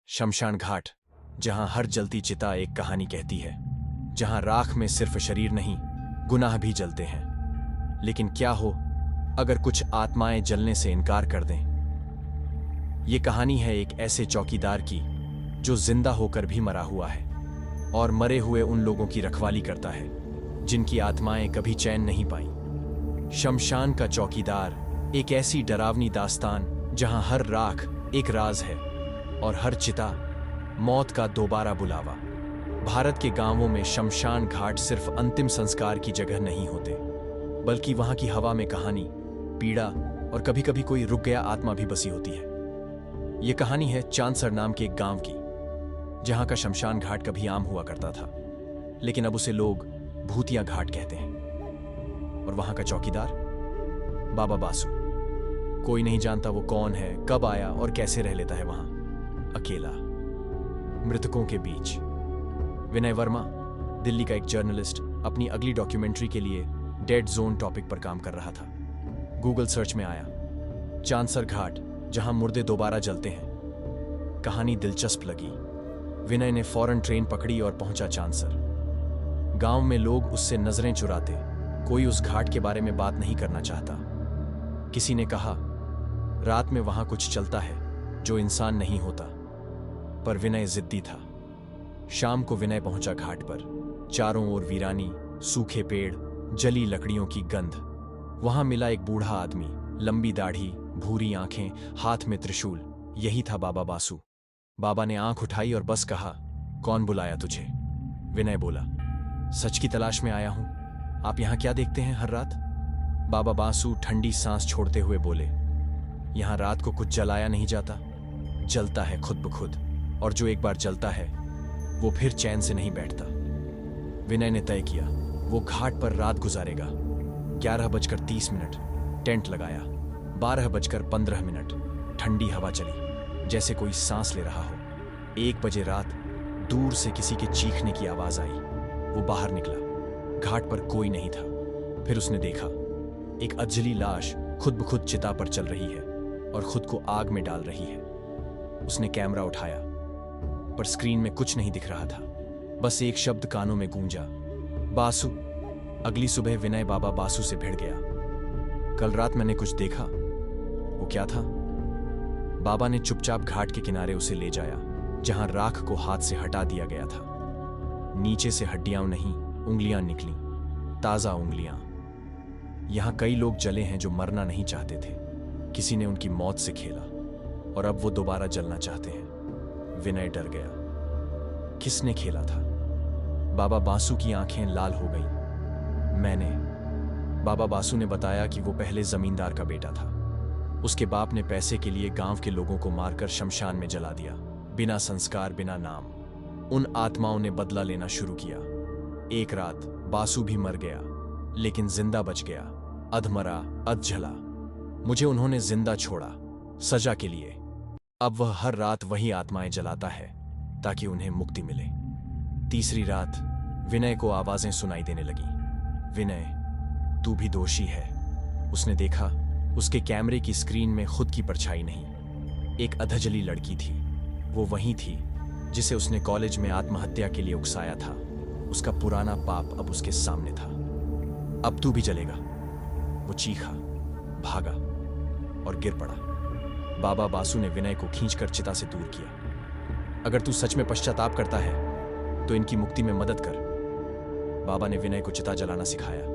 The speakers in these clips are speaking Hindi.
शमशान घाट, जहां हर जलती चिता एक कहानी कहती है, जहां राख में सिर्फ शरीर नहीं, गुनाह भी जलते हैं। लेकिन क्या हो अगर कुछ आत्माएं जलने से इनकार कर दें? ये कहानी है एक ऐसे चौकीदार की जो जिंदा होकर भी मरा हुआ है और मरे हुए उन लोगों की रखवाली करता है जिनकी आत्माएं कभी चैन नहीं पाई। शमशान का चौकीदार एक ऐसी डरावनी दास्तान जहां हर राख एक राज है और हर चिता मौत का दोबारा बुलावा। भारत के गांवों में शमशान घाट सिर्फ अंतिम संस्कार की जगह नहीं होते, बल्कि वहां की हवा में कहानी, पीड़ा और कभी कभी कोई रुक गया आत्मा भी बसी होती है। यह कहानी है चांदसर नाम के एक गांव की, जहां का शमशान घाट कभी आम हुआ करता था, लेकिन अब उसे लोग भूतिया घाट कहते हैं। और वहां का चौकीदार बाबा बासु, कोई नहीं जानता वो कौन है, कब आया और कैसे रह लेता है वहां अकेला, मृतकों के बीच। विनय वर्मा, दिल्ली का एक जर्नलिस्ट, अपनी अगली डॉक्यूमेंट्री के लिए डेड जोन टॉपिक पर काम कर रहा था। गूगल सर्च में आया चांदसर घाट, जहां मुर्दे दोबारा जलते हैं। कहानी दिलचस्प लगी। विनय ने फौरन ट्रेन पकड़ी और पहुंचा चांदसर। गांव में लोग उससे नजरें चुराते, कोई उस घाट के बारे में बात नहीं करना चाहता। किसी ने कहा रात में वहां कुछ चलता है जो इंसान नहीं होता, पर विनय जिद्दी था। शाम को विनय पहुंचा घाट पर। चारों ओर वीरानी, सूखे पेड़, जली लकड़ियों की गंध। वहां मिला एक बूढ़ा आदमी, लंबी दाढ़ी, भूरी आंखें, हाथ में त्रिशूल। यही था बाबा बासु। बाबा ने आंख उठाई और बस कहा, कौन बुलाया तुझे? विनय बोला, सच की तलाश में आया हूं। आप यहां क्या देखते हैं हर रात? बाबा बासु ठंडी सांस छोड़ते हुए बोले, यहां रात को कुछ जलाया नहीं जाता, जलता है खुद ब खुद, और जो एक बार जलता है वो फिर चैन से नहीं बैठता। विनय ने तय किया वो घाट पर रात गुजारेगा। 11:30 टेंट लगाया। 12:15 ठंडी हवा चली, जैसे कोई सांस ले रहा हो। 1 बजे रात दूर से किसी के चीखने की आवाज आई। वो बाहर निकला। घाट पर कोई नहीं था। फिर उसने देखा एक अधजली लाश खुद ब खुद चिता पर चल रही है और खुद को आग में डाल रही है। उसने कैमरा उठाया, पर स्क्रीन में कुछ नहीं दिख रहा था। बस एक शब्द कानों में गूंजा, बासु। अगली सुबह विनय बाबा बासु से भिड़ गया। कल रात मैंने कुछ देखा। वो क्या था? बाबा ने चुपचाप घाट के किनारे उसे ले जाया, जहां राख को हाथ से हटा दिया गया था। नीचे से हड्डियां नहीं, उंगलियां निकली, ताजा उंगलियां। यहां कई लोग जले हैं जो मरना नहीं चाहते थे। किसी ने उनकी मौत से खेला और अब वो दोबारा जलना चाहते हैं। विनय डर गया। किसने खेला था? बाबा बासु की आंखें लाल हो गईं। मैंने। बाबा बासु ने बताया कि वो पहले जमींदार का बेटा था। उसके बाप ने पैसे के लिए गांव के लोगों को मारकर शमशान में जला दिया, बिना संस्कार, बिना नाम। उन आत्माओं ने बदला लेना शुरू किया। एक रात बासु भी मर गया, लेकिन जिंदा बच गया। अधमरा, अधजला। मुझे उन्होंने जिंदा छोड़ा, सजा के लिए। अब वह हर रात वही आत्माएं जलाता है ताकि उन्हें मुक्ति मिले। तीसरी रात विनय को आवाजें सुनाई देने लगी। विनय, तू भी दोषी है। उसने देखा उसके कैमरे की स्क्रीन में खुद की परछाई नहीं, एक अधजली लड़की थी। वो वही थी जिसे उसने कॉलेज में आत्महत्या के लिए उकसाया था। उसका पुराना पाप अब उसके सामने था। अब तू भी जलेगा। वो चीखा, भागा और गिर पड़ा। बाबा बासु ने विनय को खींचकर चिता से दूर किया। अगर तू सच में पश्चाताप करता है तो इनकी मुक्ति में मदद कर। बाबा ने विनय को चिता जलाना सिखाया,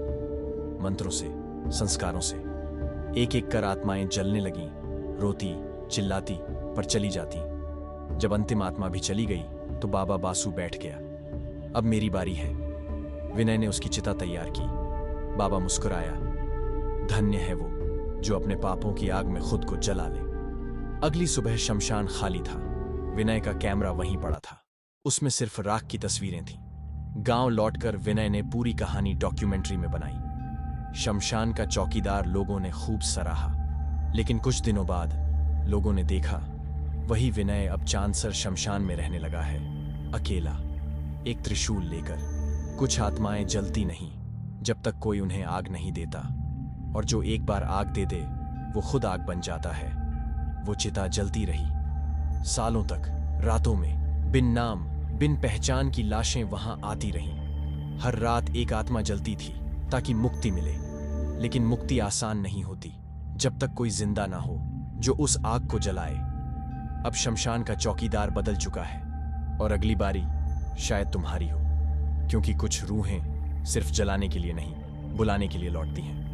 मंत्रों से, संस्कारों से। एक एक कर आत्माएं जलने लगीं, रोती, चिल्लाती, पर चली जाती। जब अंतिम आत्मा भी चली गई तो बाबा बासु बैठ गया। अब मेरी बारी है। विनय ने उसकी चिता तैयार की। बाबा मुस्कुराया, धन्य है वो जो अपने पापों की आग में खुद को जला ले। अगली सुबह शमशान खाली था। विनय का कैमरा वहीं पड़ा था। उसमें सिर्फ राख की तस्वीरें थीं। गांव लौटकर विनय ने पूरी कहानी डॉक्यूमेंट्री में बनाई। शमशान का चौकीदार लोगों ने खूब सराहा, लेकिन कुछ दिनों बाद लोगों ने देखा वही विनय अब चांदसर शमशान में रहने लगा है, अकेला, एक त्रिशूल लेकर। कुछ आत्माएं जलती नहीं जब तक कोई उन्हें आग नहीं देता, और जो एक बार आग दे दे वो खुद आग बन जाता है। वो चिता जलती रही सालों तक, रातों में बिन नाम बिन पहचान की लाशें वहां आती रहीं। हर रात एक आत्मा जलती थी ताकि मुक्ति मिले, लेकिन मुक्ति आसान नहीं होती जब तक कोई जिंदा ना हो जो उस आग को जलाए। अब शमशान का चौकीदार बदल चुका है और अगली बारी शायद तुम्हारी हो, क्योंकि कुछ रूहें सिर्फ जलाने के लिए नहीं, बुलाने के लिए लौटती हैं।